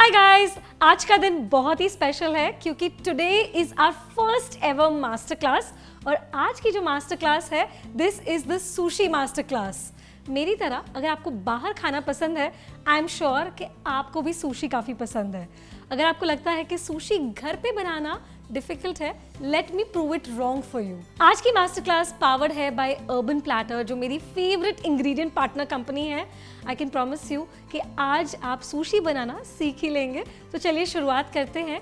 Hi guys, आज का दिन बहुत ही स्पेशल है क्योंकि today is our first ever master class और आज की जो मास्टर क्लास है this is the sushi master class. मेरी तरह अगर आपको बाहर खाना पसंद है, आई एम श्योर कि आपको भी सुशी काफ़ी पसंद है। अगर आपको लगता है कि सुशी घर पे बनाना डिफिकल्ट है, let me prove it wrong for you. आज की मास्टर क्लास पावर्ड है बाय अर्बन प्लैटर, जो मेरी फेवरेट इंग्रेडिएंट पार्टनर कंपनी है। आई कैन प्रॉमिस यू कि आज आप सुशी बनाना सीख ही लेंगे। तो चलिए शुरुआत करते हैं।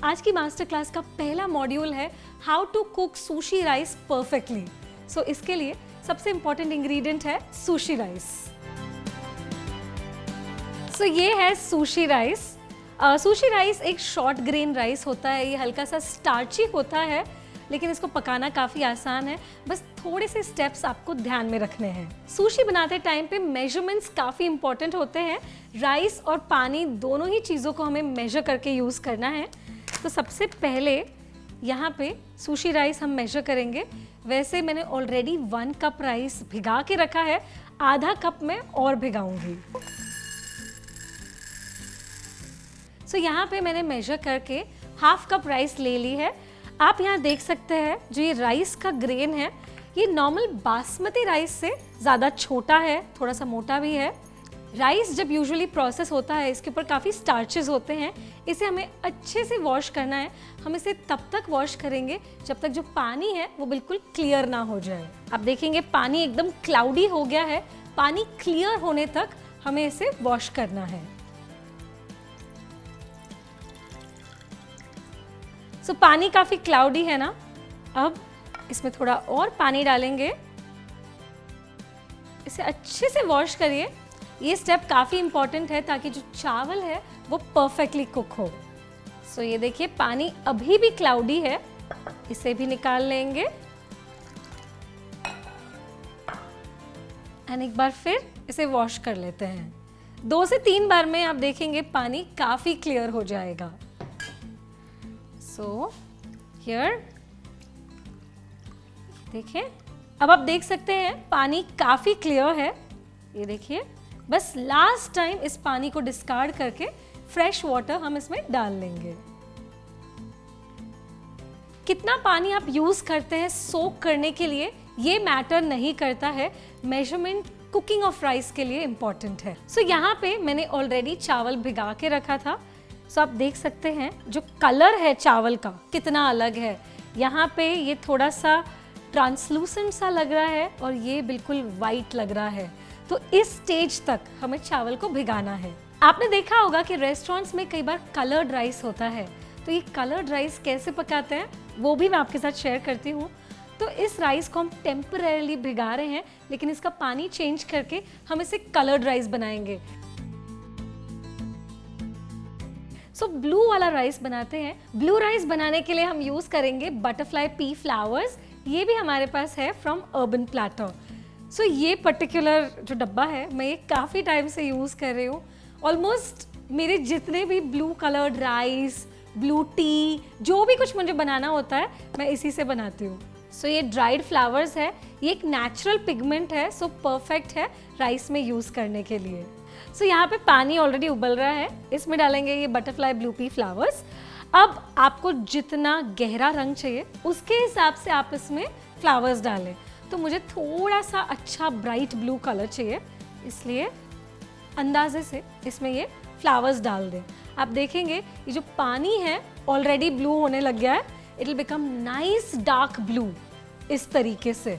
आज की मास्टर क्लास का पहला मॉड्यूल है how to cook sushi rice perfectly. So इसके लिए सबसे इंपॉर्टेंट इंग्रेडिएंट है सुशी राइस। सो ये है सुशी राइस। सुशी राइस एक शॉर्ट ग्रेन राइस होता है। ये हल्का सा स्टार्ची होता है, लेकिन इसको पकाना काफ़ी आसान है। बस थोड़े से स्टेप्स आपको ध्यान में रखने हैं। सुशी बनाते टाइम पे मेजरमेंट्स काफ़ी इंपॉर्टेंट होते हैं। राइस और पानी दोनों ही चीज़ों को हमें मेजर करके यूज़ करना है। तो सबसे पहले यहाँ पे सुशी राइस हम मेजर करेंगे। वैसे मैंने ऑलरेडी 1 कप राइस भिगा के रखा है, आधा कप में और भिगाऊंगी। सो यहाँ पे मैंने मेजर करके ½ कप राइस ले ली है। आप यहाँ देख सकते हैं जो ये राइस का ग्रेन है, ये नॉर्मल बासमती राइस से ज़्यादा छोटा है, थोड़ा सा मोटा भी है। राइस जब यूजुअली प्रोसेस होता है, इसके ऊपर काफ़ी स्टार्चेस होते हैं। इसे हमें अच्छे से वॉश करना है। हम इसे तब तक वॉश करेंगे जब तक जो पानी है वो बिल्कुल क्लियर ना हो जाए। आप देखेंगे पानी एकदम क्लाउडी हो गया है। पानी क्लियर होने तक हमें इसे वॉश करना है। सो पानी काफ़ी क्लाउडी है ना। अब इसमें थोड़ा और पानी डालेंगे, इसे अच्छे से वॉश करिए। ये स्टेप काफ़ी इंपॉर्टेंट है ताकि जो चावल है वो परफेक्टली कुक हो। सो ये देखिए पानी अभी भी क्लाउडी है, इसे भी निकाल लेंगे। एंड एक बार फिर इसे वॉश कर लेते हैं। 2 से 3 बार में आप देखेंगे पानी काफ़ी क्लियर हो जाएगा। सो हियर देखिए, अब आप देख सकते हैं पानी काफ़ी क्लियर है। ये देखिए, बस लास्ट टाइम इस पानी को डिस्कार्ड करके फ्रेश वाटर हम इसमें डाल लेंगे। कितना पानी आप यूज करते हैं सोक करने के लिए ये मैटर नहीं करता है। मेजरमेंट कुकिंग ऑफ राइस के लिए इंपॉर्टेंट है। सो यहाँ पे मैंने ऑलरेडी चावल भिगा के रखा था। सो आप देख सकते हैं जो कलर है चावल का कितना अलग है। यहाँ पे ये थोड़ा सा ट्रांसलूसेंट सा लग रहा है और ये बिल्कुल वाइट लग रहा है। तो इस स्टेज तक हमें चावल को भिगाना है। आपने देखा होगा कि रेस्टोरेंट्स में कई बार कलर्ड राइस होता है। तो ये कलर्ड राइस कैसे पकाते हैं वो भी मैं आपके साथ शेयर करती हूँ। तो इस राइस को हम टेम्परेरीली भिगा रहे हैं, लेकिन इसका पानी चेंज करके हम इसे कलर्ड राइस बनाएंगे। सो ब्लू वाला राइस बनाते हैं। ब्लू राइस बनाने के लिए हम यूज करेंगे बटरफ्लाई पी फ्लावर्स। ये भी हमारे पास है फ्रॉम अर्बन प्लैटर। सो ये पर्टिकुलर जो डब्बा है मैं ये काफ़ी टाइम से यूज़ कर रही हूँ। ऑलमोस्ट मेरे जितने भी blue coloured rice, blue T, जो भी कुछ मुझे बनाना होता है मैं इसी से बनाती हूँ। सो ये ड्राइड फ्लावर्स है, ये एक नेचुरल पिगमेंट है। सो परफेक्ट है राइस में यूज़ करने के लिए। सो यहाँ पे पानी ऑलरेडी उबल रहा है, इसमें डालेंगे ये बटरफ्लाई ब्लू पी फ्लावर्स। अब आपको जितना गहरा रंग चाहिए उसके हिसाब से आप इसमें फ्लावर्स डालें। तो मुझे थोड़ा सा अच्छा ब्राइट ब्लू कलर चाहिए, इसलिए अंदाजे से इसमें ये फ्लावर्स डाल दें। आप देखेंगे ये जो पानी है ऑलरेडी ब्लू होने लग गया है। It will become nice dark blue इस तरीके से।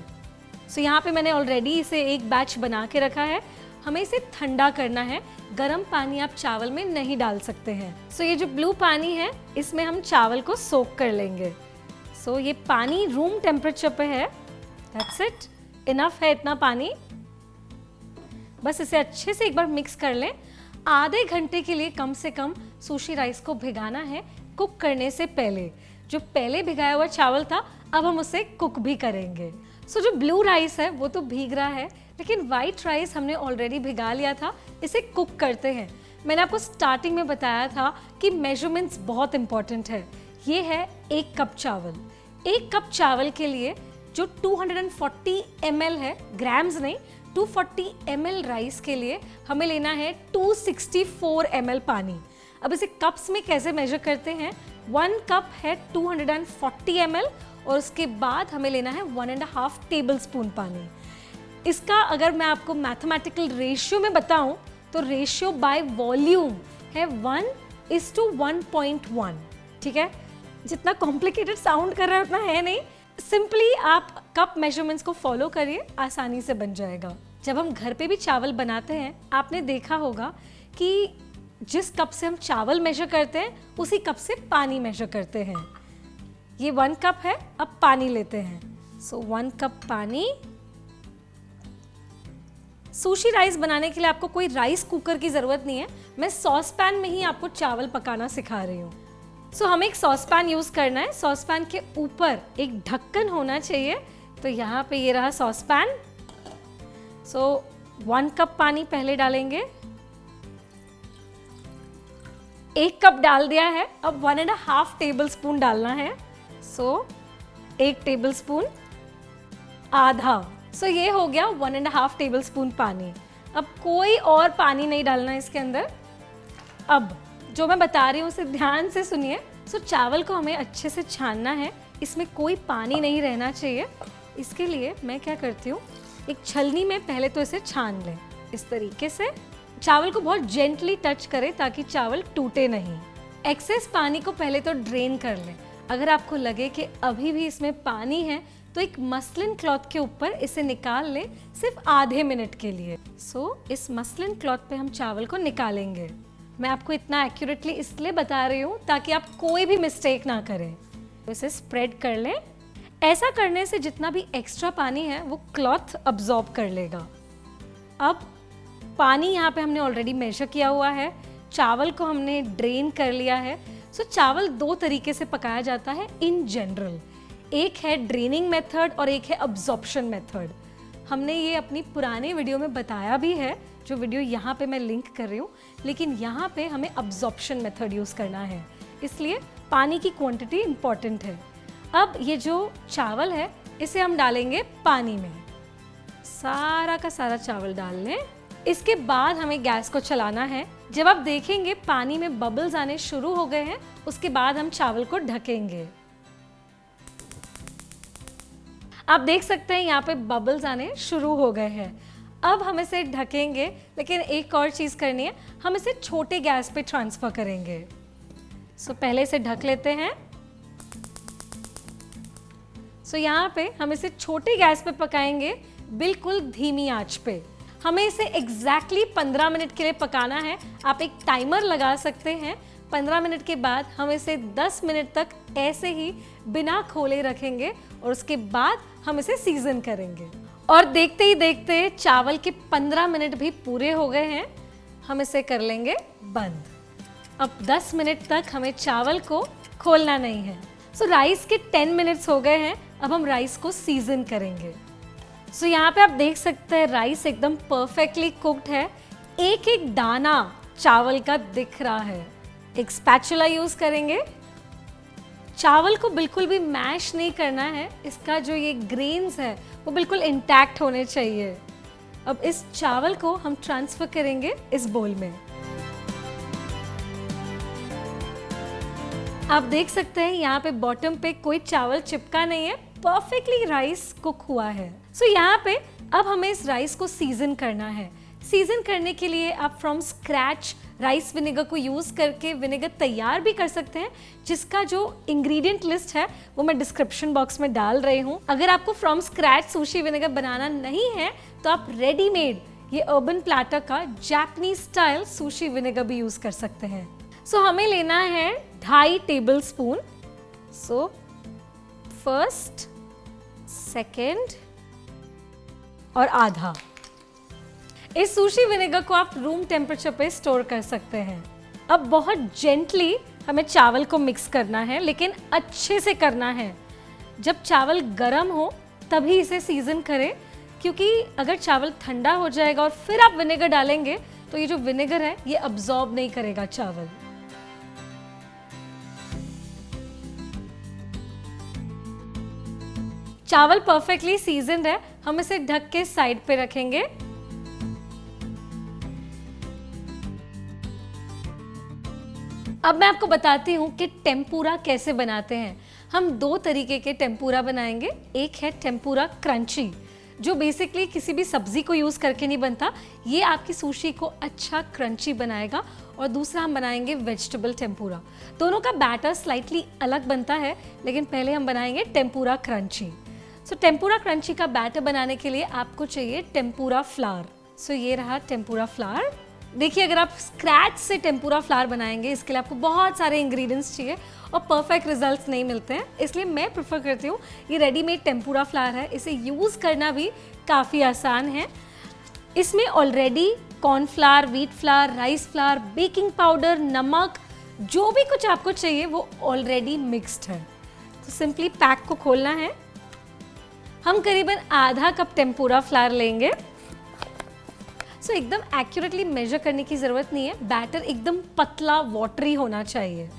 सो यहाँ पे मैंने ऑलरेडी इसे एक बैच बना के रखा है। हमें इसे ठंडा करना है। गर्म पानी आप चावल में नहीं डाल सकते हैं। सो ये जो ब्लू पानी है इसमें हम चावल को सोक कर लेंगे। सो ये पानी रूम टेम्परेचर पे है। That's it, इनफ है इतना पानी। बस इसे अच्छे से एक बार मिक्स कर लें। आधे घंटे के लिए कम से कम सुशी राइस को भिगाना है कुक करने से पहले। जो पहले भिगाया हुआ चावल था अब हम उसे कुक भी करेंगे। सो जो ब्लू राइस है वो तो भीग रहा है, लेकिन वाइट राइस हमने ऑलरेडी भिगा लिया था। इसे कुक करते हैं। मैंने आपको स्टार्टिंग में बताया था कि मेजरमेंट्स बहुत इंपॉर्टेंट है। ये है 1 कप चावल। 1 कप चावल के लिए जो 240 ml है, ग्राम्स नहीं, 240 ml राइस के लिए हमें लेना है 264 ml पानी। अब इसे कप्स में कैसे मेजर करते हैं, 1 कप है 240 ml और उसके बाद हमें लेना है 1.5 टेबल स्पून पानी। इसका अगर मैं आपको मैथमेटिकल रेशियो में बताऊं तो रेशियो बाय वॉल्यूम है 1:1.1। ठीक है, जितना कॉम्प्लिकेटेड साउंड कर रहा है उतना है नहीं, सिंपली आप कप मेजरमेंट्स को फॉलो करिए, आसानी से बन जाएगा। जब हम घर पे भी चावल बनाते हैं आपने देखा होगा कि जिस कप से हम चावल मेजर करते हैं उसी कप से पानी मेजर करते हैं। ये 1 कप है, अब पानी लेते हैं। सो 1 कप पानी। सुशी राइस बनाने के लिए आपको कोई राइस कुकर की ज़रूरत नहीं है, मैं सॉस पैन में ही आपको चावल पकाना सिखा रही हूँ। सो हमें एक सॉस पैन यूज़ करना है, सॉस पैन के ऊपर एक ढक्कन होना चाहिए। तो यहाँ पे ये रहा सॉस पैन। सो 1 कप पानी पहले डालेंगे, 1 कप डाल दिया है, अब 1.5 टेबल स्पून डालना है। सो 1 टेबल स्पून, आधा। सो ये हो गया 1.5 टेबल स्पून पानी। अब कोई और पानी नहीं डालना है इसके अंदर। अब जो मैं बता रही हूँ उसे ध्यान से सुनिए। सो चावल को हमें अच्छे से छानना है, इसमें कोई पानी नहीं रहना चाहिए। इसके लिए मैं क्या करती हूँ, एक छलनी में पहले तो इसे छान लें इस तरीके से। चावल को बहुत जेंटली टच करें ताकि चावल टूटे नहीं। एक्सेस पानी को पहले तो ड्रेन कर लें। अगर आपको लगे कि अभी भी इसमें पानी है तो एक मसलिन क्लॉथ के ऊपर इसे निकाल लें, सिर्फ आधे मिनट के लिए। सो इस मसलिन क्लॉथ पे हम चावल को निकालेंगे। मैं आपको इतना एक्यूरेटली इसलिए बता रही हूँ ताकि आप कोई भी मिस्टेक ना करें। तो इसे स्प्रेड कर लें। ऐसा करने से जितना भी एक्स्ट्रा पानी है वो क्लॉथ अब्जॉर्ब कर लेगा। अब पानी यहाँ पे हमने ऑलरेडी मेजर किया हुआ है, चावल को हमने ड्रेन कर लिया है। सो चावल 2 तरीके से पकाया जाता है इन जनरल, एक है ड्रेनिंग मेथड और एक है अब्जॉर्प्शन मेथड। हमने ये अपनी पुराने वीडियो में बताया भी है, जो वीडियो यहाँ पे मैं लिंक कर रही हूँ, लेकिन यहाँ पे हमें अब्जॉर्प्शन मेथड यूज़ करना है, इसलिए पानी की क्वांटिटी इम्पॉर्टेंट है। अब ये जो चावल है इसे हम डालेंगे पानी में, सारा का सारा चावल डाल लें। इसके बाद हमें गैस को चलाना है। जब आप देखेंगे पानी में बबल्स आने शुरू हो गए हैं, उसके बाद हम चावल को ढकेंगे। आप देख सकते हैं यहाँ पे बबल्स आने शुरू हो गए हैं। अब हम इसे ढकेंगे, लेकिन एक और चीज़ करनी है, हम इसे छोटे गैस पे ट्रांसफ़र करेंगे। सो पहले इसे ढक लेते हैं। सो यहाँ पे हम इसे छोटे गैस पे पकाएंगे, बिल्कुल धीमी आंच पे। हमें इसे एग्जैक्टली 15 मिनट के लिए पकाना है। आप एक टाइमर लगा सकते हैं। 15 मिनट के बाद हम इसे 10 मिनट तक ऐसे ही बिना खोले रखेंगे और उसके बाद हम इसे सीजन करेंगे। और देखते ही देखते चावल के 15 मिनट भी पूरे हो गए हैं। हम इसे कर लेंगे बंद। अब 10 मिनट तक हमें चावल को खोलना नहीं है। सो राइस के 10 मिनट्स हो गए हैं। अब हम राइस को सीजन करेंगे। सो यहाँ पे आप देख सकते हैं राइस एकदम परफेक्टली कुक्ड है, एक एक दाना चावल का दिख रहा है। एक स्पैचुला यूज करेंगे। चावल को बिल्कुल भी मैश नहीं करना है, इसका जो ये ग्रेन्स है वो बिल्कुल इंटैक्ट होने चाहिए। अब इस चावल को हम ट्रांसफर करेंगे इस बोल में। आप देख सकते हैं यहाँ पे बॉटम पे कोई चावल चिपका नहीं है, परफेक्टली राइस कुक हुआ है। सो यहाँ पे अब हमें इस राइस को सीजन करना है। सीजन करने के लिए आप फ्रॉम स्क्रैच राइस विनेगर को यूज़ करके विनेगर तैयार भी कर सकते हैं, जिसका जो इंग्रेडिएंट लिस्ट है वो मैं डिस्क्रिप्शन बॉक्स में डाल रही हूँ। अगर आपको फ्रॉम स्क्रैच सुशी विनेगर बनाना नहीं है तो आप रेडीमेड ये अर्बन प्लैटर का जापानीज स्टाइल सुशी विनेगर भी यूज़ कर सकते हैं। सो हमें लेना है 2.5 table spoon. So first, second और आधा। इस सुशी विनेगर को आप रूम टेम्परेचर पे स्टोर कर सकते हैं। अब बहुत जेंटली हमें चावल को मिक्स करना है, लेकिन अच्छे से करना है। जब चावल गर्म हो तभी इसे सीजन करें, क्योंकि अगर चावल ठंडा हो जाएगा और फिर आप विनेगर डालेंगे तो ये जो विनेगर है ये अब्सॉर्ब नहीं करेगा चावल। चावल परफेक्टली सीजनड है। हम इसे ढक के साइड पे रखेंगे। अब मैं आपको बताती हूँ कि टेम्पुरा कैसे बनाते हैं। हम दो तरीके के टेम्पुरा बनाएंगे। एक है टेम्पुरा क्रंची, जो बेसिकली किसी भी सब्जी को यूज़ करके नहीं बनता, ये आपकी सुशी को अच्छा क्रंची बनाएगा। और दूसरा हम बनाएंगे वेजिटेबल टेम्पुरा। दोनों का बैटर स्लाइटली अलग बनता है, लेकिन पहले हम बनाएंगे टेम्पुरा क्रंची। सो टेम्पुरा क्रंची का बैटर बनाने के लिए आपको चाहिए टेम्पुरा फ्लावर। सो ये रहा टेम्पुरा फ्लावर। देखिए, अगर आप स्क्रैच से टेम्पुरा फ्लावर बनाएंगे, इसके लिए आपको बहुत सारे इंग्रेडिएंट्स चाहिए और परफेक्ट रिजल्ट्स नहीं मिलते हैं। इसलिए मैं प्रेफर करती हूँ ये रेडीमेड टेम्पुरा फ्लावर है, इसे यूज़ करना भी काफ़ी आसान है। इसमें already cornflour, wheat flour, rice flour, baking powder, नमक, जो भी कुछ आपको चाहिए वो ऑलरेडी मिक्स्ड है। तो सिंपली पैक को खोलना है। हम करीबन आधा कप टेम्पुरा फ्लावर लेंगे। सो एकदम एक्यूरेटली मेजर करने की ज़रूरत नहीं है, बैटर एकदम पतला वाटरी होना चाहिए।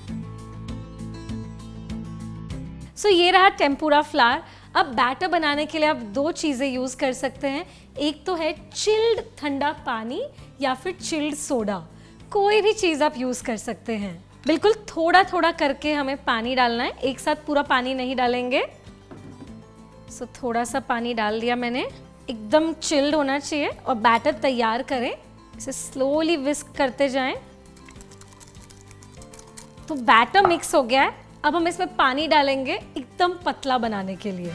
सो ये रहा टेम्पुरा फ्लावर। अब बैटर बनाने के लिए आप दो चीज़ें यूज़ कर सकते हैं। एक तो है चिल्ड ठंडा पानी या फिर चिल्ड सोडा, कोई भी चीज़ आप यूज़ कर सकते हैं। बिल्कुल थोड़ा थोड़ा करके हमें पानी डालना है, एक साथ पूरा पानी नहीं डालेंगे। सो थोड़ा सा पानी डाल दिया मैंने। एकदम चिल्ड होना चाहिए और बैटर तैयार करें। इसे स्लोली विस्क करते जाएं। तो बैटर मिक्स हो गया है। अब हम इसमें पानी डालेंगे एकदम पतला बनाने के लिए।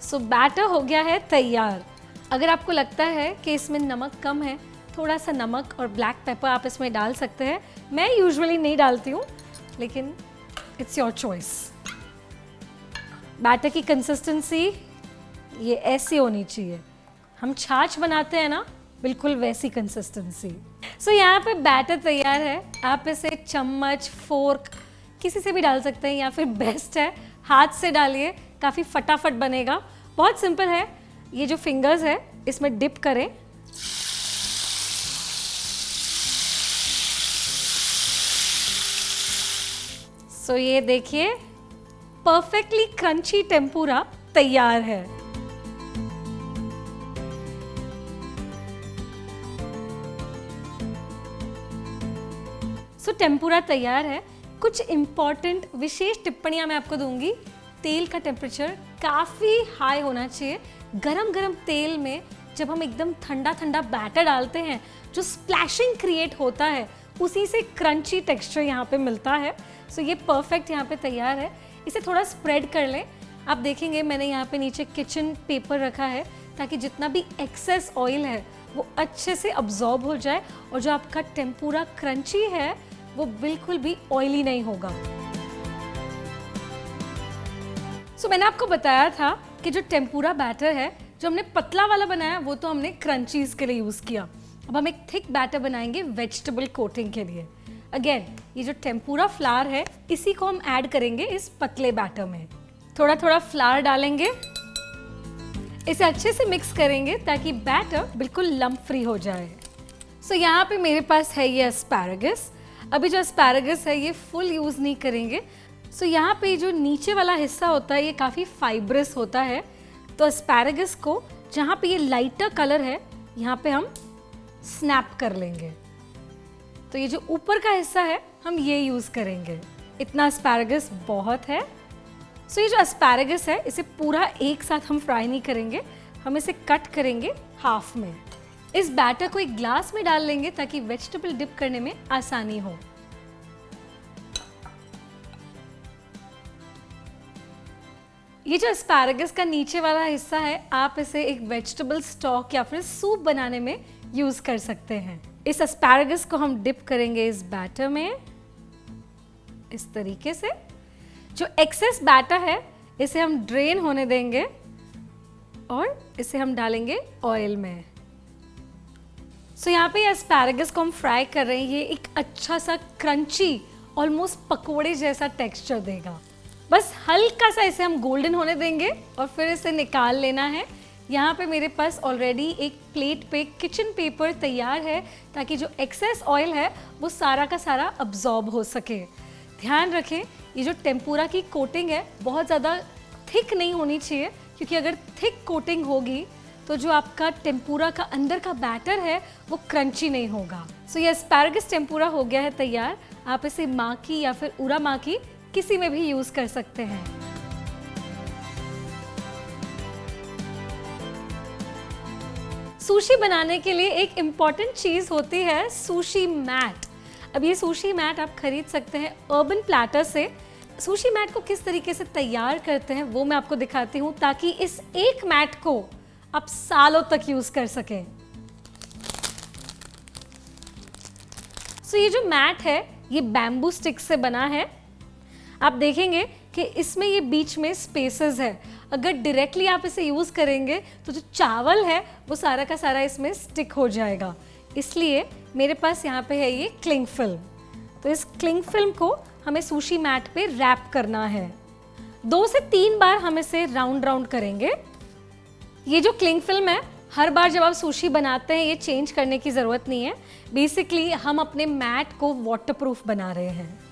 सो बैटर हो गया है तैयार। अगर आपको लगता है कि इसमें नमक कम है, थोड़ा सा नमक और ब्लैक पेपर आप इसमें डाल सकते हैं। मैं यूजुअली नहीं डालती हूँ, लेकिन इट्स योर चॉइस। बैटर की कंसिस्टेंसी ये ऐसी होनी चाहिए, हम छाछ बनाते हैं ना, बिल्कुल वैसी कंसिस्टेंसी। सो यहाँ पे बैटर तैयार है। आप इसे चम्मच, फोर्क किसी से भी डाल सकते हैं, या फिर बेस्ट है हाथ से डालिए, काफ़ी फटाफट बनेगा। बहुत सिंपल है। ये जो फिंगर्स है इसमें डिप करें। सो ये देखिए, परफेक्टली क्रंची टेम्पुरा तैयार है। सो टेम्पुरा तैयार है। कुछ इंपॉर्टेंट विशेष टिप्पणियां मैं आपको दूंगी। तेल का टेम्परेचर काफ़ी हाई होना चाहिए। गरम गरम तेल में जब हम एकदम ठंडा ठंडा बैटर डालते हैं, जो स्प्लैशिंग क्रिएट होता है, उसी से क्रंची टेक्सचर यहाँ पे मिलता है। सो ये परफेक्ट यहाँ पे तैयार है। इसे थोड़ा स्प्रेड कर लें। आप देखेंगे मैंने यहाँ पे नीचे किचन पेपर रखा है, ताकि जितना भी एक्सेस ऑयल है वो अच्छे से अब्जॉर्ब हो जाए और जो आपका टेम्पुरा क्रंची है वो बिल्कुल भी ऑयली नहीं होगा। सो मैंने आपको बताया था कि जो टेम्पुरा बैटर है, जो हमने पतला वाला बनाया, वो तो हमने क्रंचीज के लिए यूज़ किया। अब हम एक थिक बैटर बनाएंगे वेजिटेबल कोटिंग के लिए। अगेन, ये जो टेम्पुरा फ्लावर है, इसी को हम ऐड करेंगे इस पतले बैटर में। थोड़ा थोड़ा फ्लावर डालेंगे, इसे अच्छे से मिक्स करेंगे ताकि बैटर बिल्कुल लम्प फ्री हो जाए। सो यहाँ पे मेरे पास है ये एस्पैरागस। अभी जो एस्पैरागस है ये फुल यूज़ नहीं करेंगे। सो यहाँ पे जो नीचे वाला हिस्सा होता है ये काफ़ी फाइब्रस होता है। तो एस्पैरागस को जहाँ पे ये लाइटर कलर है, यहाँ पे हम स्नैप कर लेंगे। तो ये जो ऊपर का हिस्सा है हम ये यूज़ करेंगे। इतना एस्पैरागस बहुत है। सो ये जो एस्पैरागस है, इसे पूरा एक साथ हम फ्राई नहीं करेंगे, हम इसे कट करेंगे हाफ में। इस बैटर को एक ग्लास में डाल लेंगे ताकि वेजिटेबल डिप करने में आसानी हो। ये जो एस्पैरागस का नीचे वाला हिस्सा है, आप इसे एक वेजिटेबल स्टॉक या फिर सूप बनाने में यूज कर सकते हैं। इस एस्पैरागस को हम डिप करेंगे इस बैटर में इस तरीके से। जो एक्सेस बैटर है इसे हम ड्रेन होने देंगे और इसे हम डालेंगे ऑयल में। सो यहाँ पे एस्पैरागस को हम फ्राई कर रहे हैं। ये एक अच्छा सा क्रंची, ऑलमोस्ट पकोड़े जैसा टेक्सचर देगा। बस हल्का सा इसे हम गोल्डन होने देंगे और फिर इसे निकाल लेना है। यहाँ पे मेरे पास ऑलरेडी एक प्लेट पे किचन पेपर तैयार है ताकि जो एक्सेस ऑयल है वो सारा का सारा अब्जॉर्ब हो सके। ध्यान रखें, ये जो टेम्पुरा की कोटिंग है बहुत ज़्यादा थिक नहीं होनी चाहिए, क्योंकि अगर थिक कोटिंग होगी तो जो आपका टेम्पुरा का अंदर का बैटर है वो क्रंची नहीं होगा। सो ये एस्पैरागस टेम्पुरा हो गया है तैयार। आप इसे माकी या फिर उरा माकी किसी में भी यूज़ कर सकते हैं। सुशी बनाने के लिए एक इम्पॉर्टेंट चीज़ होती है सुशी मैट। अब ये सुशी मैट आप खरीद सकते हैं अर्बन प्लैटर से। सुशी मैट को किस तरीके से तैयार करते हैं वो मैं आपको दिखाती हूँ, ताकि इस एक मैट को आप सालों तक यूज़ कर सकें। सो ये जो मैट है ये बैम्बू स्टिक से बना है। आप देखेंगे कि इसमें ये बीच में स्पेसेस है। अगर डायरेक्टली आप इसे यूज़ करेंगे तो जो चावल है वो सारा का सारा इसमें स्टिक हो जाएगा। इसलिए मेरे पास यहाँ पे है ये क्लिंग फिल्म। तो इस क्लिंग फिल्म को हमें सुशी मैट पे रैप करना है। 2 से 3 बार हम इसे राउंड राउंड करेंगे। ये जो क्लिंग फिल्म है, हर बार जब आप सुशी बनाते हैं ये चेंज करने की ज़रूरत नहीं है। बेसिकली हम अपने मैट को वाटरप्रूफ बना रहे हैं।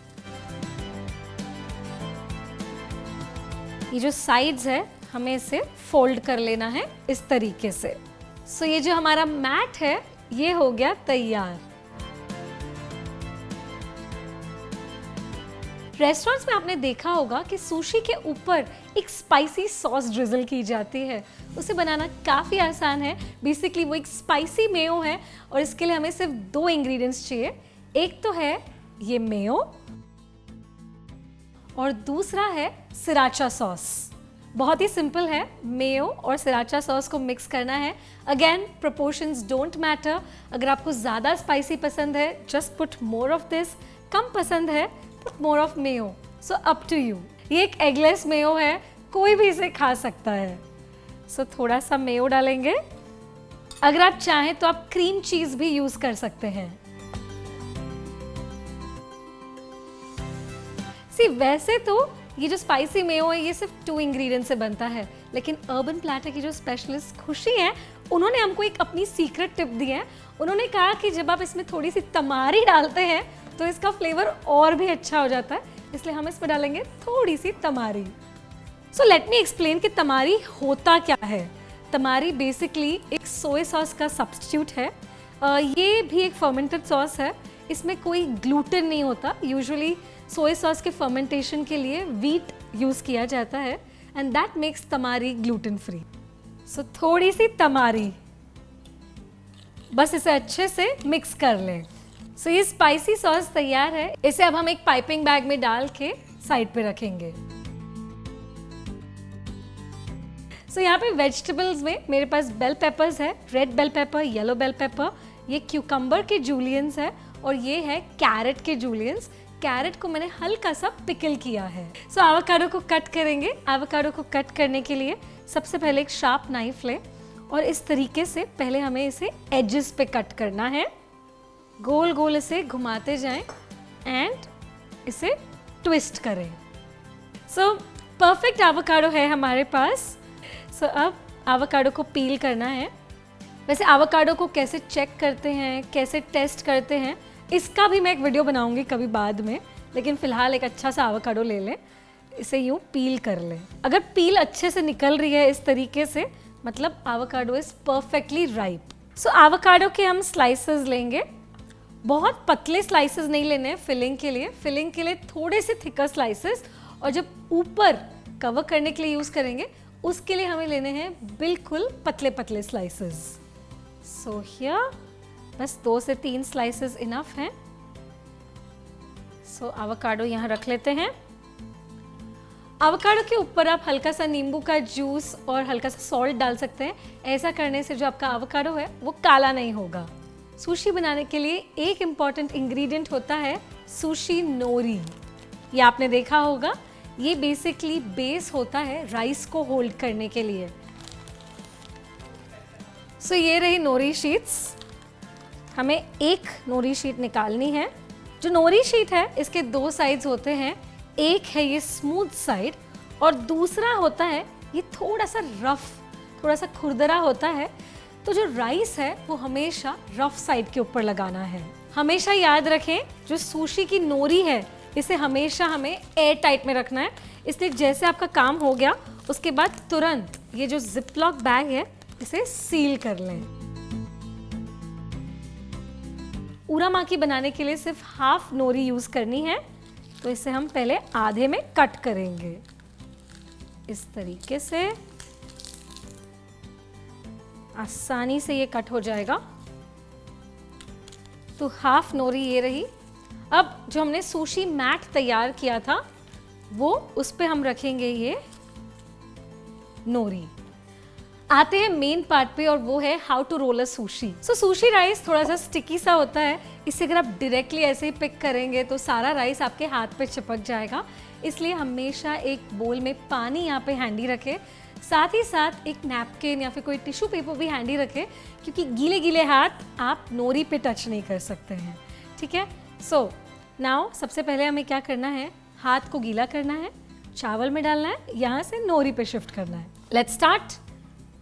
ये जो साइड्स है हमें इसे फोल्ड कर लेना है इस तरीके से। सो ये जो हमारा मैट है ये हो गया तैयार। रेस्टोरेंट्स में आपने देखा होगा कि सुशी के ऊपर एक स्पाइसी सॉस ड्रिजल की जाती है। उसे बनाना काफ़ी आसान है। बेसिकली वो एक स्पाइसी मेयो है और इसके लिए हमें सिर्फ 2 इंग्रेडिएंट्स चाहिए। एक तो है ये मेयो और दूसरा है सिराचा सॉस। बहुत ही सिंपल है, मेयो और सिराचा सॉस को मिक्स करना है। Again proportions don't matter. अगर आपको ज़्यादा स्पाइसी पसंद है just put more of this, कम पसंद है put more of mayo. So up to you. ये एक एगलेस मेयो है, कोई भी इसे खा सकता है। सो थोड़ा सा मेयो डालेंगे। अगर आप चाहें तो आप क्रीम चीज़ भी यूज़ कर सकते हैं। वैसे तो ये जो स्पाइसी मेयो है ये सिर्फ 2 इंग्रेडिएंट से बनता है, लेकिन अर्बन प्लैटर की जो स्पेशलिस्ट खुशी है उन्होंने हमको एक अपनी सीक्रेट टिप दी है। उन्होंने कहा कि जब आप इसमें थोड़ी सी तमारी डालते हैं तो इसका फ्लेवर और भी अच्छा हो जाता है, इसलिए हम इसमें डालेंगे थोड़ी सी तमारी। सो लेट मी एक्सप्लेन कि तमारी होता क्या है। तमारी बेसिकली एक सोया सॉस का सब्स्टिट्यूट है। ये भी एक फर्मेंटेड सॉस है। इसमें कोई ग्लूटेन नहीं होता। यूजुअली सोया सॉस के फर्मेंटेशन के लिए व्हीट यूज़ किया जाता है एंड दैट मेक्स तमारी ग्लूटेन फ्री। सो थोड़ी सी तमारी, बस इसे अच्छे से मिक्स कर लें। सो ये स्पाइसी सॉस तैयार है। इसे अब हम एक पाइपिंग बैग में डाल के साइड पे रखेंगे। सो यहाँ पे वेजिटेबल्स में मेरे पास बेल पेपर्स है, red bell pepper, yellow bell pepper, ये क्यूकम्बर के जूलियंस है और ये है कैरेट के जूलियंस। कैरेट को मैंने हल्का सा पिकल किया है। सो एवोकाडो को कट करेंगे। एवोकाडो को कट करने के लिए सबसे पहले एक शार्प नाइफ लें और इस तरीके से पहले हमें इसे एजेस पे कट करना है। गोल गोल इसे घुमाते जाएं एंड इसे ट्विस्ट करें। सो परफेक्ट एवोकाडो है हमारे पास। सो अब एवोकाडो को पील करना है। वैसे एवोकाडो को कैसे चेक करते हैं, कैसे टेस्ट करते हैं, इसका भी मैं एक वीडियो बनाऊंगी कभी बाद में, लेकिन फ़िलहाल एक अच्छा सा एवोकाडो ले लें, इसे यूँ पील कर लें। अगर पील अच्छे से निकल रही है इस तरीके से, मतलब avocado is perfectly ripe. So avocado के हम स्लाइसेस लेंगे। बहुत पतले स्लाइसेस नहीं लेने हैं फिलिंग के लिए। फिलिंग के लिए थोड़े से थिकर स्लाइसेस, और जब ऊपर कवर करने के लिए यूज़ करेंगे उसके लिए हमें लेने हैं बिल्कुल पतले पतले स्लाइसेस। सो हियर बस 2 से 3 स्लाइसेस इनफ हैं। सो एवोकाडो यहाँ रख लेते हैं। एवोकाडो के ऊपर आप हल्का सा नींबू का जूस और हल्का सा सॉल्ट डाल सकते हैं। ऐसा करने से जो आपका एवोकाडो है वो काला नहीं होगा। सुशी बनाने के लिए एक इम्पॉर्टेंट इंग्रेडिएंट होता है सुशी नोरी। ये आपने देखा होगा, ये बेसिकली बेस होता है राइस को होल्ड करने के लिए। सो ये रही नोरी शीट्स। हमें एक नोरी शीट निकालनी है। जो नोरी शीट है इसके 2 साइड्स होते हैं। एक है ये स्मूथ साइड और दूसरा होता है ये थोड़ा सा रफ, थोड़ा सा खुरदरा होता है। तो जो राइस है वो हमेशा रफ साइड के ऊपर लगाना है। हमेशा याद रखें जो सुशी की नोरी है इसे हमेशा हमें एयर टाइट में रखना है। इसलिए जैसे आपका काम हो गया उसके बाद तुरंत ये जो जिपलॉक बैग है इसे सील कर लें। उरामाकी बनाने के लिए सिर्फ हाफ नोरी यूज करनी है, तो इसे हम पहले आधे में कट करेंगे इस तरीके से। आसानी से ये कट हो जाएगा। तो हाफ नोरी ये रही। अब जो हमने सुशी मैट तैयार किया था वो उस पे हम रखेंगे ये नोरी। आते हैं मेन पार्ट पे और वो है how to roll a sushi. So sushi rice थोड़ा सा स्टिकी सा होता है, इसे अगर आप डायरेक्टली ऐसे ही पिक करेंगे तो सारा राइस आपके हाथ पे चिपक जाएगा। इसलिए हमेशा एक बोल में पानी यहाँ पे हैंडी रखें, साथ ही साथ एक नैपकिन या फिर कोई टिश्यू पेपर भी हैंडी रखें, क्योंकि गीले गीले हाथ आप नोरी पे टच नहीं कर सकते हैं। ठीक है, सो नाउ सबसे पहले हमें क्या करना है, हाथ को गीला करना है, चावल में डालना है, यहाँ से नोरी पे शिफ्ट करना है। Let's start.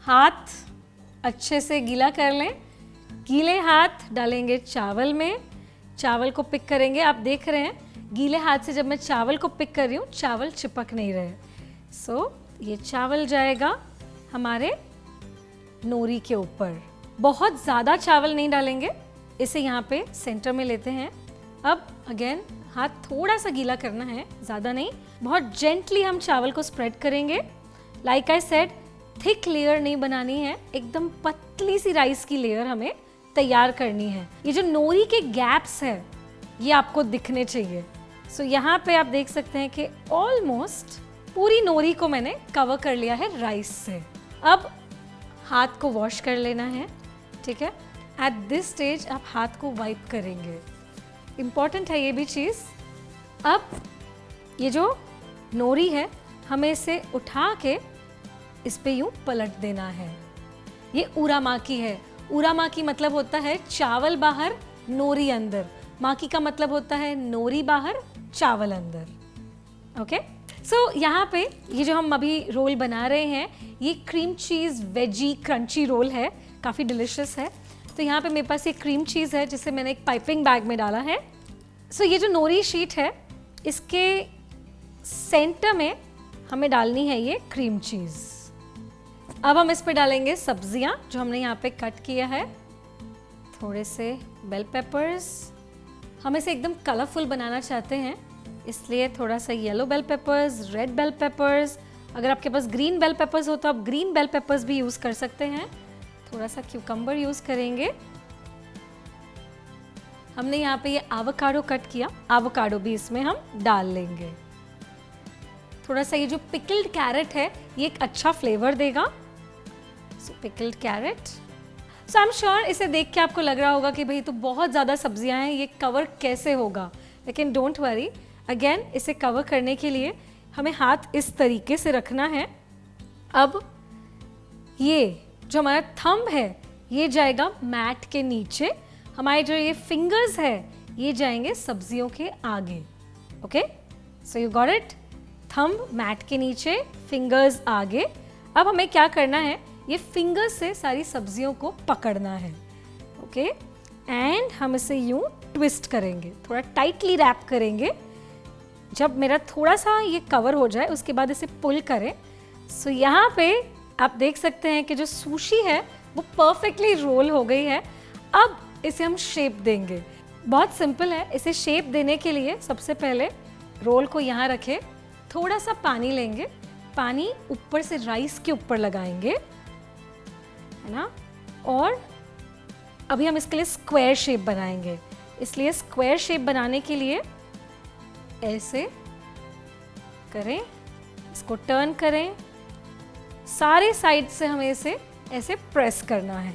हाथ अच्छे से गीला कर लें, गीले हाथ डालेंगे चावल में, चावल को पिक करेंगे। आप देख रहे हैं गीले हाथ से जब मैं चावल को पिक कर रही हूँ चावल चिपक नहीं रहे। सो ये चावल जाएगा हमारे नोरी के ऊपर। बहुत ज़्यादा चावल नहीं डालेंगे, इसे यहाँ पे सेंटर में लेते हैं। अब अगेन हाथ थोड़ा सा गीला करना है, ज़्यादा नहीं, बहुत जेंटली हम चावल को स्प्रेड करेंगे। Like I said, thick layer नहीं बनानी है, एकदम पतली सी राइस की लेयर हमें तैयार करनी है। ये जो नोरी के गैप्स है ये आपको दिखने चाहिए। सो यहाँ पे आप देख सकते हैं कि ऑलमोस्ट पूरी नोरी को मैंने कवर कर लिया है राइस से। अब हाथ को वॉश कर लेना है। ठीक है, एट दिस स्टेज आप हाथ को वाइप करेंगे, इम्पॉर्टेंट है ये भी चीज़। अब ये जो नोरी है हमें इसे उठा के इस पे यूं पलट देना है। ये उरामाकी है। उरामाकी मतलब होता है चावल बाहर नोरी अंदर, माकी का मतलब होता है नोरी बाहर चावल अंदर। ओके, सो यहाँ पे ये जो हम अभी रोल बना रहे हैं ये cream cheese veggie crunchy roll है, काफ़ी डिलिशियस है। तो यहाँ पे मेरे पास ये क्रीम चीज़ है जिसे मैंने एक पाइपिंग बैग में डाला है। सो ये जो नोरी शीट है इसके सेंटर में हमें डालनी है ये क्रीम चीज़। अब हम इस पे डालेंगे सब्जियां जो हमने यहाँ पे कट किया है, थोड़े से बेल पेपर्स। हम इसे एकदम कलरफुल बनाना चाहते हैं इसलिए थोड़ा सा yellow bell peppers, red bell peppers. अगर आपके पास ग्रीन बेल पेपर्स हो तो आप ग्रीन बेल पेपर्स भी यूज़ कर सकते हैं। थोड़ा सा क्यूकम्बर यूज़ करेंगे। हमने यहाँ पे ये एवोकाडो कट किया, एवोकाडो भी इसमें हम डाल लेंगे। थोड़ा सा ये जो पिकल्ड कैरेट है ये एक अच्छा फ्लेवर देगा। So pickled carrot. So I am sure इसे देख के आपको लग रहा होगा कि भाई तो बहुत ज़्यादा सब्जियां हैं, ये कवर कैसे होगा, लेकिन डोंट वरी। अगेन इसे कवर करने के लिए हमें हाथ इस तरीके से रखना है। अब ये जो हमारा थंब है ये जाएगा मैट के नीचे, हमारे जो ये फिंगर्स है ये जाएंगे सब्जियों के आगे। Okay, so you got it. Thumb mat के नीचे, फिंगर्स आगे। अब हमें क्या करना है, ये फिंगर्स से सारी सब्जियों को पकड़ना है। ओके, एंड हम इसे यूं ट्विस्ट करेंगे, थोड़ा टाइटली रैप करेंगे। जब मेरा थोड़ा सा ये कवर हो जाए उसके बाद इसे पुल करें। सो यहाँ पे आप देख सकते हैं कि जो सुशी है वो परफेक्टली रोल हो गई है। अब इसे हम शेप देंगे। बहुत सिंपल है, इसे शेप देने के लिए सबसे पहले रोल को यहाँ रखें, थोड़ा सा पानी लेंगे, पानी ऊपर से राइस के ऊपर लगाएंगे, है ना। और अभी हम इसके लिए स्क्वायर शेप बनाएंगे, इसलिए स्क्वायर शेप बनाने के लिए ऐसे करें, इसको टर्न करें, सारे साइड से हमें इसे ऐसे प्रेस करना है।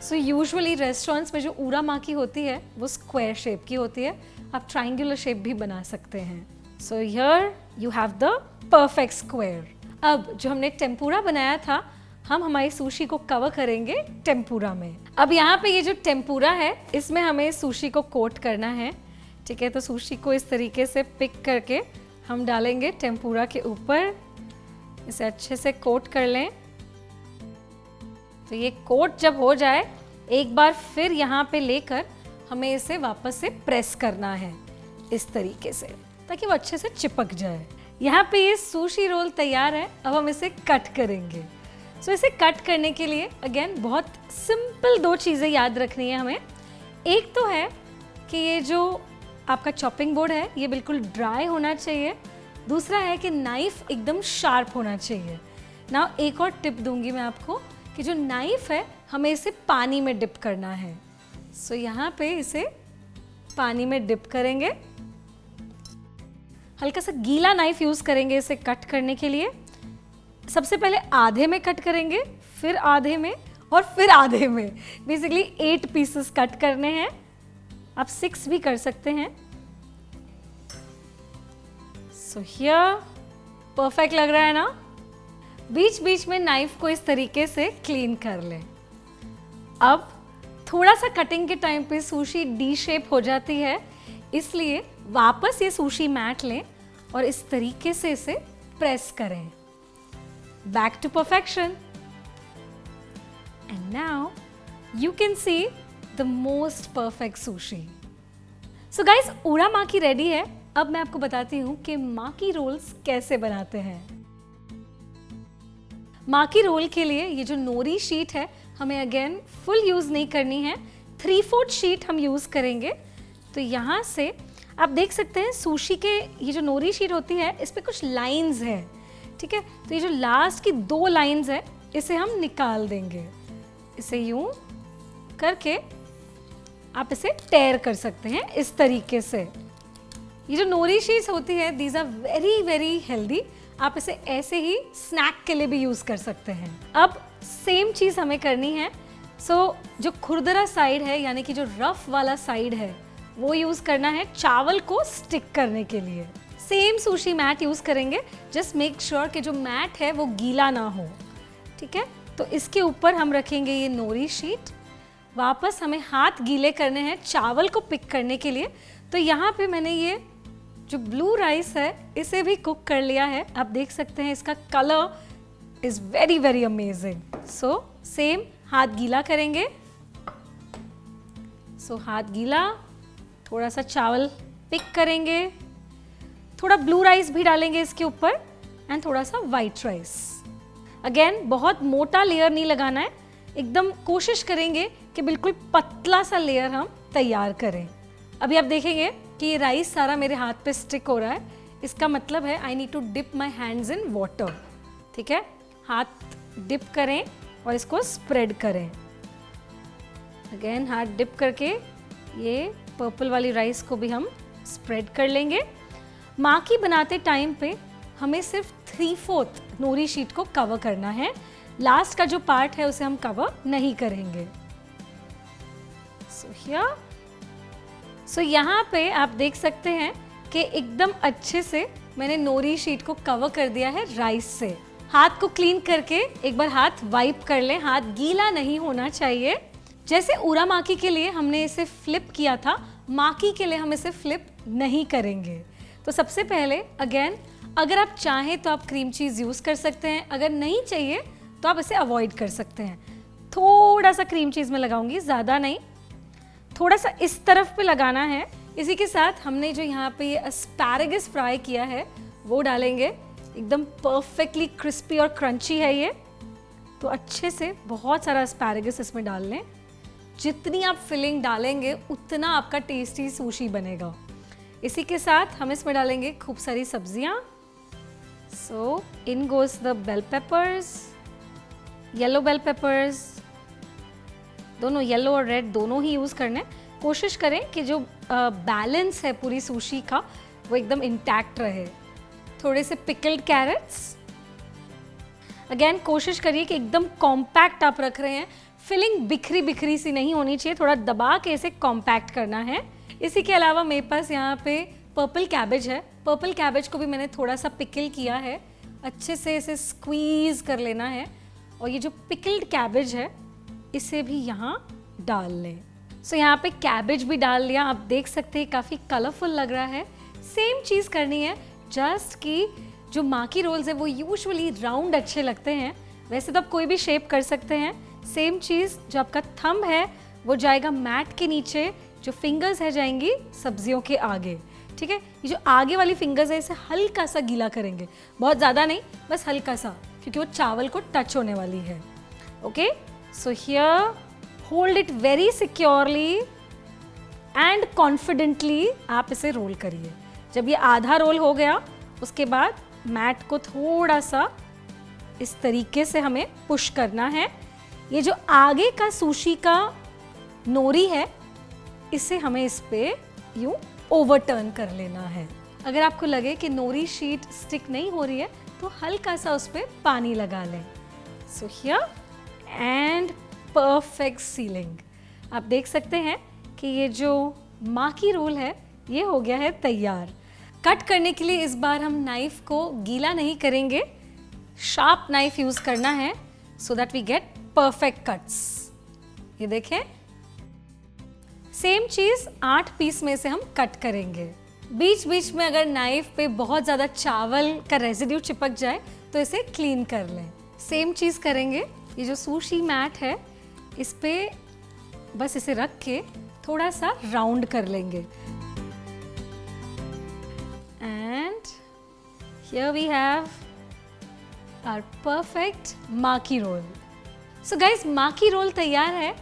सो यूजुअली रेस्टोरेंट्स में जो उरामाकी होती है वो स्क्वायर शेप की होती है, आप ट्राइंगुलर शेप भी बना सकते हैं। So here you have the perfect square. अब जो हमने टेम्पुरा बनाया था हम हमारी सुशी को कवर करेंगे टेम्पुरा में। अब यहाँ पे ये जो टेम्पुरा है इसमें हमें सुशी को कोट करना है। ठीक है, तो सुशी को इस तरीके से पिक करके हम डालेंगे टेम्पुरा के ऊपर, इसे अच्छे से कोट कर लें। तो ये कोट जब हो जाए एक बार फिर यहाँ पे लेकर हमें इसे वापस से प्रेस करना है इस तरीके से, ताकि वो अच्छे से चिपक जाए। यहाँ पे ये सुशी रोल तैयार है, अब हम इसे कट करेंगे। सो इसे कट करने के लिए अगेन बहुत सिंपल 2 चीज़ें याद रखनी है हमें। एक तो है कि ये जो आपका चॉपिंग बोर्ड है ये बिल्कुल ड्राई होना चाहिए। दूसरा है कि नाइफ एकदम शार्प होना चाहिए। ना एक और टिप दूंगी मैं आपको कि जो नाइफ है हमें इसे पानी में डिप करना है। सो यहाँ पे इसे पानी में डिप करेंगे। हल्का सा गीला नाइफ यूज़ करेंगे इसे कट करने के लिए। सबसे पहले आधे में कट करेंगे, फिर आधे में और फिर आधे में। बेसिकली 8 पीसेस कट करने हैं, आप 6 भी कर सकते हैं। सो हियर परफेक्ट लग रहा है ना। बीच बीच में नाइफ को इस तरीके से क्लीन कर लें। अब थोड़ा सा कटिंग के टाइम पे सुशी डी शेप हो जाती है, इसलिए वापस ये सुशी मैट लें और इस तरीके से इसे प्रेस करें। Back to perfection. And now you can see the most perfect sushi. So guys, uramaki ready है। अब मैं आपको बताती हूँ कि माकी रोल्स कैसे बनाते हैं। माकी रोल के लिए ये जो नोरी शीट है हमें अगेन फुल यूज़ नहीं करनी है, 3/4 शीट हम यूज़ करेंगे। तो यहाँ से आप देख सकते हैं सुशी के ये जो नोरी शीट होती है इस पे कुछ लाइंस हैं, ठीक है। तो ये जो लास्ट की 2 लाइंस है इसे हम निकाल देंगे। इसे यूं करके आप इसे टेयर कर सकते हैं इस तरीके से। ये जो नोरी शीट्स होती है these are very very healthy. आप इसे ऐसे ही स्नैक के लिए भी यूज़ कर सकते हैं। अब सेम चीज़ हमें करनी है। जो खुरदरा साइड है यानी कि जो रफ वाला साइड है वो यूज़ करना है चावल को स्टिक करने के लिए। सेम सुशी मैट यूज़ करेंगे। जस्ट मेक श्योर कि जो मैट है वो गीला ना हो, ठीक है। तो इसके ऊपर हम रखेंगे ये नोरी शीट। वापस हमें हाथ गीले करने हैं चावल को पिक करने के लिए। तो यहाँ पे मैंने ये जो ब्लू राइस है इसे भी कुक कर लिया है। आप देख सकते हैं इसका colour is very very amazing. So same हाथ गीला करेंगे। सो हाथ गीला, थोड़ा सा चावल पिक करेंगे, थोड़ा ब्लू राइस भी डालेंगे इसके ऊपर एंड थोड़ा सा वाइट राइस। अगेन बहुत मोटा लेयर नहीं लगाना है, एकदम कोशिश करेंगे कि बिल्कुल पतला सा लेयर हम तैयार करें। अभी आप देखेंगे कि ये राइस सारा मेरे हाथ पे स्टिक हो रहा है। इसका मतलब है I need to dip my hands in water, ठीक है। हाथ डिप करें और इसको स्प्रेड करें। अगेन हाथ डिप करके ये पर्पल वाली राइस को भी हम स्प्रेड कर लेंगे। माकी बनाते टाइम पे हमें सिर्फ 3/4 नोरी शीट को कवर करना है। लास्ट का जो पार्ट है उसे हम कवर नहीं करेंगे। सो यहाँ पे आप देख सकते हैं कि एकदम अच्छे से मैंने नोरी शीट को कवर कर दिया है राइस से। हाथ को क्लीन करके एक बार हाथ वाइप कर लें, हाथ गीला नहीं होना चाहिए। जैसे उरा माकी के लिए हमने इसे फ्लिप किया था, माकी के लिए हम इसे फ्लिप नहीं करेंगे। तो सबसे पहले अगेन अगर आप चाहें तो आप क्रीम चीज़ यूज़ कर सकते हैं, अगर नहीं चाहिए तो आप इसे अवॉइड कर सकते हैं। थोड़ा सा क्रीम चीज़ में लगाऊंगी, ज़्यादा नहीं, थोड़ा सा इस तरफ पे लगाना है। इसी के साथ हमने जो यहाँ पे ये एस्पैरागस फ्राई किया है वो डालेंगे। एकदम परफेक्टली क्रिस्पी और क्रंची है ये। तो अच्छे से बहुत सारा एस्पैरागस इसमें डाल लें। जितनी आप फिलिंग डालेंगे उतना आपका टेस्टी सुशी बनेगा। इसी के साथ हम इसमें डालेंगे खूब सारी सब्जियां। So in goes the bell peppers, yellow bell peppers, दोनों येलो और रेड दोनों ही यूज़ करने। कोशिश करें कि जो बैलेंस है पूरी सुशी का वो एकदम इंटैक्ट रहे। थोड़े से पिकल्ड कैरेट्स। अगेन कोशिश करिए कि एकदम कॉम्पैक्ट आप रख रहे हैं, फिलिंग बिखरी बिखरी सी नहीं होनी चाहिए, थोड़ा दबा के इसे कॉम्पैक्ट करना है। इसी के अलावा मेरे पास यहाँ पे पर्पल कैबेज है। पर्पल कैबेज को भी मैंने थोड़ा सा पिकल किया है। अच्छे से इसे स्क्वीज़ कर लेना है और ये जो पिकल्ड कैबेज है इसे भी यहाँ डाल लें। सो यहाँ पे कैबेज भी डाल लिया। आप देख सकते हैं काफ़ी कलरफुल लग रहा है। सेम चीज़ करनी है, जस्ट कि जो माकी रोल्स है वो यूजुअली राउंड अच्छे लगते हैं, वैसे तो आप कोई भी शेप कर सकते हैं। सेम चीज़, जो आपका थंब है वो जाएगा मैट के नीचे, जो फिंगर्स है जाएंगी सब्जियों के आगे, ठीक है। ये जो आगे वाली फिंगर्स है इसे हल्का सा गीला करेंगे, बहुत ज़्यादा नहीं, बस हल्का सा, क्योंकि वो चावल को टच होने वाली है। Okay, so here hold it very securely and confidently आप इसे रोल करिए। जब ये आधा रोल हो गया उसके बाद मैट को थोड़ा सा इस तरीके से हमें पुश करना है। ये जो आगे का सुशी का नोरी है इसे हमें इस पे यूं ओवरटर्न कर लेना है। अगर आपको लगे कि नोरी शीट स्टिक नहीं हो रही है तो हल्का सा उस पे पानी लगा लें। So here and perfect ceiling. आप देख सकते हैं कि ये जो माकी रोल है ये हो गया है तैयार। कट करने के लिए इस बार हम नाइफ को गीला नहीं करेंगे, शार्प नाइफ यूज करना है so that we get perfect cuts. ये देखें, सेम चीज 8 पीस में से हम कट करेंगे। बीच बीच में अगर नाइफ पे बहुत ज़्यादा चावल का रेजिड्यू चिपक जाए तो इसे क्लीन कर लें। सेम चीज करेंगे, ये जो सुशी मैट है इस पे बस इसे रख के थोड़ा सा राउंड कर लेंगे। And here we have our perfect maki roll. So guys, maki roll तैयार है।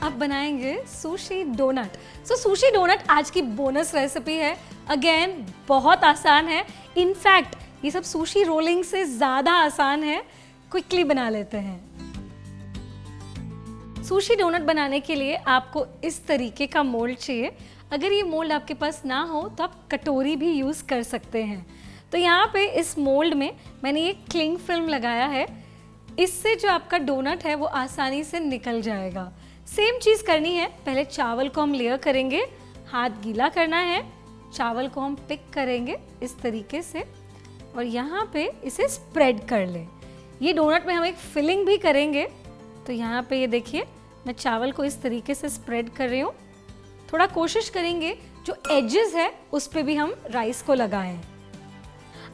अब बनाएंगे sushi donut. So sushi donut आज की बोनस रेसिपी है। अगेन बहुत आसान है, इनफैक्ट ये सब सुशी रोलिंग से ज़्यादा आसान है। क्विकली बना लेते हैं। सुशी डोनट बनाने के लिए आपको इस तरीके का मोल्ड चाहिए। अगर ये मोल्ड आपके पास ना हो तो आप कटोरी भी यूज़ कर सकते हैं। तो यहाँ पे इस मोल्ड में मैंने ये क्लिंग फिल्म लगाया है, इससे जो आपका डोनट है वो आसानी से निकल जाएगा। सेम चीज़ करनी है, पहले चावल को हम लेयर करेंगे, हाथ गीला करना है, चावल को हम पिक करेंगे इस तरीके से और यहाँ पे इसे स्प्रेड कर लें। ये डोनट में हम एक फिलिंग भी करेंगे, तो यहाँ पे ये देखिए मैं चावल को इस तरीके से स्प्रेड कर रही हूँ। थोड़ा कोशिश करेंगे जो एजेस है उस पे भी हम राइस को लगाएं।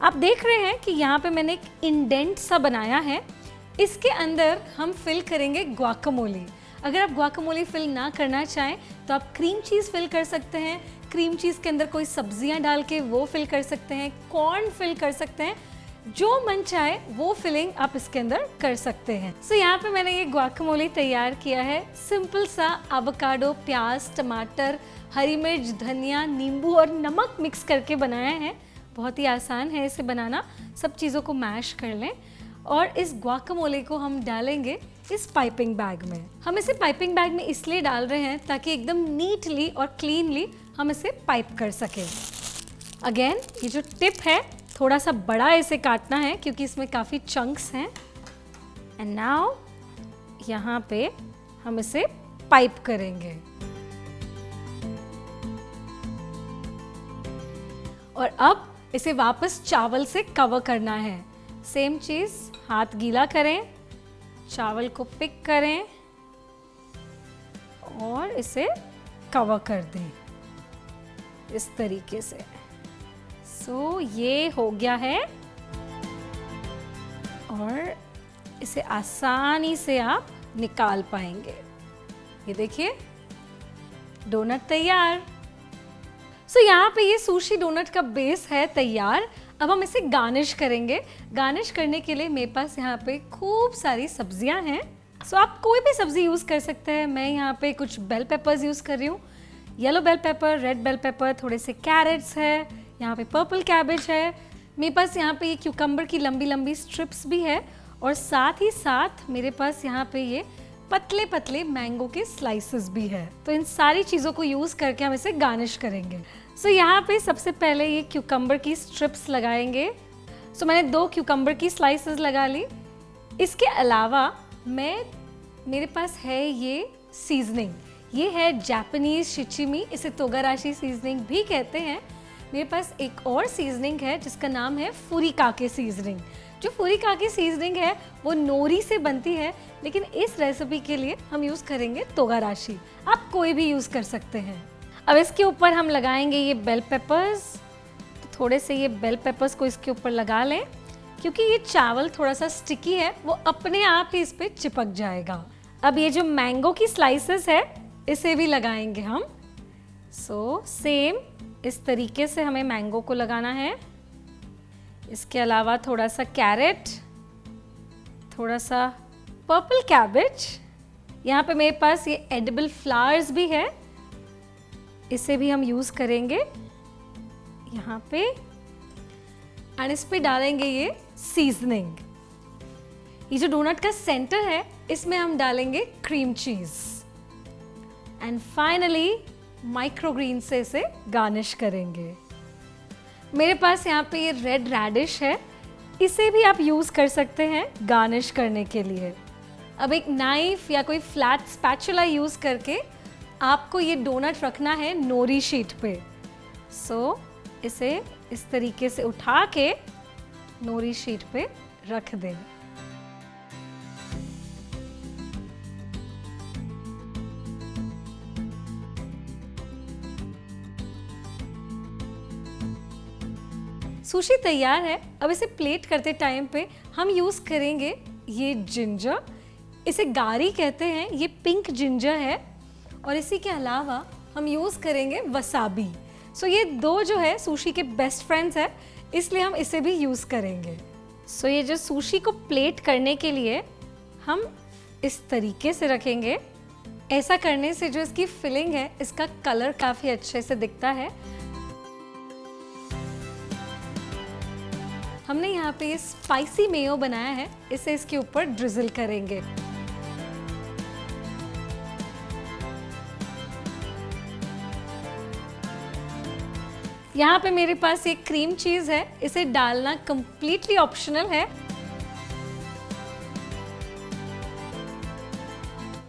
आप देख रहे हैं कि यहाँ पे मैंने एक इंडेंट सा बनाया है, इसके अंदर हम फिल करेंगे ग्वाकामोली। अगर आप ग्वाकामोली फिल ना करना चाहें तो आप क्रीम चीज़ फिल कर सकते हैं, क्रीम चीज़ के अंदर कोई सब्जियां डाल के वो फिल कर सकते हैं, कॉर्न फिल कर सकते हैं, जो मन चाहे वो फिलिंग आप इसके अंदर कर सकते हैं। सो यहाँ पे मैंने ये ग्वाकामोली तैयार किया है। सिंपल सा एवोकाडो, प्याज, टमाटर, हरी मिर्च, धनिया, नींबू और नमक मिक्स करके बनाया है। बहुत ही आसान है इसे बनाना। सब चीज़ों को मैश कर लें और इस ग्वाकामोली को हम डालेंगे इस पाइपिंग बैग में। हम इसे पाइपिंग बैग में इसलिए डाल रहे हैं ताकि एकदम नीटली और क्लीनली हम इसे पाइप कर सकें। अगेन ये जो टिप है थोड़ा सा बड़ा इसे काटना है क्योंकि इसमें काफ़ी चंक्स हैं। एंड नाउ यहाँ पे हम इसे पाइप करेंगे और अब इसे वापस चावल से कवर करना है। सेम चीज़, हाथ गीला करें, चावल को पिक करें और इसे कवर कर दें इस तरीके से। सो ये हो गया है और इसे आसानी से आप निकाल पाएंगे। ये देखिए डोनट तैयार। सो यहाँ पे ये सुशी डोनट का बेस है तैयार। अब हम इसे गार्निश करेंगे। गार्निश करने के लिए मेरे पास यहाँ पे खूब सारी सब्जियाँ हैं। सो आप कोई भी सब्जी यूज़ कर सकते हैं। मैं यहाँ पे कुछ बेल पेपर्स यूज़ कर रही हूँ, yellow bell pepper, red bell pepper, थोड़े से कैरेट्स है, यहाँ पे पर्पल कैबेज है। मेरे पास यहाँ पे ये क्यूकम्बर की लंबी लंबी स्ट्रिप्स भी है और साथ ही साथ मेरे पास यहाँ पे ये पतले पतले मैंगो के स्लाइसेस भी है। तो इन सारी चीज़ों को यूज़ करके हम इसे गार्निश करेंगे। सो यहाँ पे सबसे पहले ये क्यूकम्बर की स्ट्रिप्स लगाएंगे। सो मैंने 2 क्यूकम्बर की स्लाइसेस लगा ली। इसके अलावा मेरे पास है ये सीजनिंग, ये है जापानीज शिचिमी, इसे तोगाराशी सीजनिंग भी कहते हैं। मेरे पास एक और सीजनिंग है जिसका नाम है फुरिकाके सीजनिंग। जो फुरिकाके सीजनिंग है वो नोरी से बनती है, लेकिन इस रेसिपी के लिए हम यूज़ करेंगे तोगाराशी। आप कोई भी यूज़ कर सकते हैं। अब इसके ऊपर हम लगाएंगे ये बेल पेपर्स। तो थोड़े से ये बेल पेपर्स को इसके ऊपर लगा लें, क्योंकि ये चावल थोड़ा सा स्टिकी है, वो अपने आप ही इस पर चिपक जाएगा। अब ये जो मैंगो की स्लाइसेस है इसे भी लगाएंगे हम। सो सेम इस तरीके से हमें मैंगो को लगाना है। इसके अलावा थोड़ा सा कैरेट, थोड़ा सा पर्पल कैबेज, यहाँ पे मेरे पास ये एडिबल फ्लावर्स भी है, इसे भी हम यूज करेंगे यहाँ पे। एंड इस पे डालेंगे ये सीजनिंग। ये जो डोनट का सेंटर है इसमें हम डालेंगे cream cheese. And finally microgreen से इसे गार्निश करेंगे। मेरे पास यहाँ पे ये रेड रेडिश है, इसे भी आप यूज कर सकते हैं गार्निश करने के लिए। अब एक नाइफ या कोई फ्लैट स्पैचुला यूज करके आपको ये डोनट रखना है नोरी शीट पे। सो इसे इस तरीके से उठा के नोरी शीट पे रख दें। सुशी तैयार है। अब इसे प्लेट करते टाइम पे हम यूज करेंगे ये जिंजर, इसे गारी कहते हैं, ये पिंक जिंजर है। और इसी के अलावा हम यूज करेंगे वसाबी। सो ये दो जो है सुशी के बेस्ट फ्रेंड्स है, इसलिए हम इसे भी यूज करेंगे। सो ये जो सुशी को प्लेट करने के लिए हम इस तरीके से रखेंगे। ऐसा करने से जो इसकी फिलिंग है इसका कलर काफी अच्छे से दिखता है। हमने यहाँ पे ये स्पाइसी मेयो बनाया है, इसे इसके ऊपर ड्रिजल करेंगे। यहाँ पे मेरे पास ये क्रीम चीज है, इसे डालना कंप्लीटली ऑप्शनल है।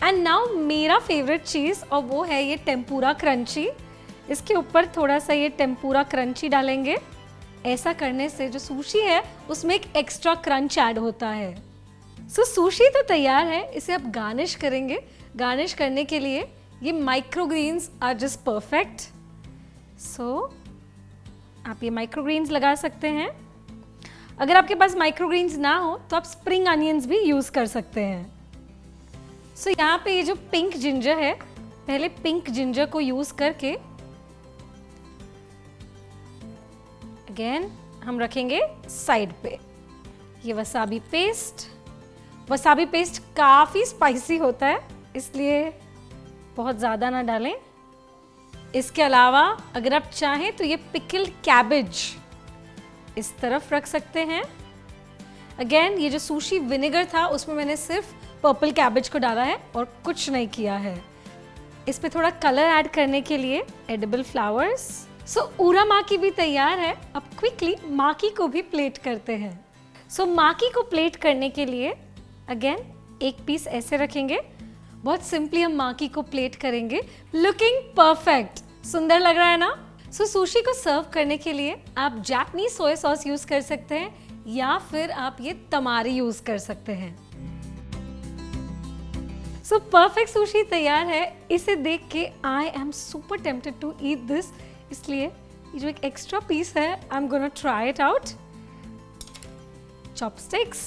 एंड नाउ मेरा फेवरेट चीज, और वो है ये टेम्पुरा क्रंची। इसके ऊपर थोड़ा सा ये टेम्पुरा क्रंची डालेंगे। ऐसा करने से जो सुशी है उसमें एक एक्स्ट्रा क्रंच ऐड होता है। सो सुशी तो तैयार है, इसे अब गार्निश करेंगे। गार्निश करने के लिए ये माइक्रोग्रीन्स आर जस्ट परफेक्ट। सो आप ये माइक्रोग्रीन्स लगा सकते हैं। अगर आपके पास माइक्रोग्रीन्स ना हो तो आप स्प्रिंग अनियंस भी यूज कर सकते हैं। सो यहाँ पे ये जो पिंक जिंजर है, पहले पिंक जिंजर को यूज करके अगेन हम रखेंगे साइड पे ये वसाबी पेस्ट। वसाबी पेस्ट काफी स्पाइसी होता है, इसलिए बहुत ज्यादा ना डालें। इसके अलावा अगर आप चाहें तो ये पिकल्ड कैबेज इस तरफ रख सकते हैं। अगेन ये जो सुशी विनेगर था उसमें मैंने सिर्फ पर्पल कैबेज को डाला है और कुछ नहीं किया है। इस पे थोड़ा कलर ऐड करने के लिए एडिबल फ्लावर्स। सो ऊरा माकी भी तैयार है। अब क्विकली माकी को भी प्लेट करते हैं। सो माकी को प्लेट करने के लिए अगेन एक पीस ऐसे रखेंगे। बहुत सिंपली हम माकी को प्लेट करेंगे। लुकिंग परफेक्ट, सुंदर लग रहा है ना। सो सुशी को सर्व करने के लिए आप जापानीज सोया सॉस यूज कर सकते हैं या फिर आप ये तमारी यूज कर सकते हैं। सो परफेक्ट सुशी तैयार है। इसे देख के I am super tempted to eat this, इसलिए ये जो एक एक्स्ट्रा पीस है I am gonna try it out. Chopsticks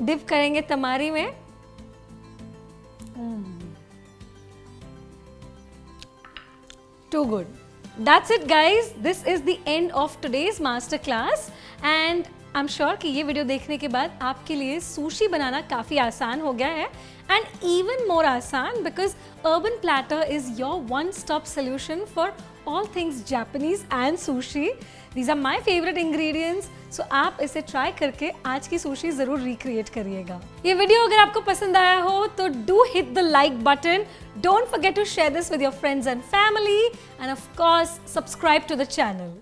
dip करेंगे तमारी में। Too good. That's it guys. This is the end of today's master class and I'm sure कि ये video देखने के बाद आपके लिए सुशी बनाना काफ़ी आसान हो गया है and even more आसान because Urban Platter is your one-stop solution for all things Japanese and sushi. These are my favorite ingredients. So आप इसे ट्राई करके आज की सुशी जरूर रिक्रिएट करिएगा। ये वीडियो अगर आपको पसंद आया हो तो do hit the like button, don't forget to share this with your friends and family, and of course subscribe to the channel.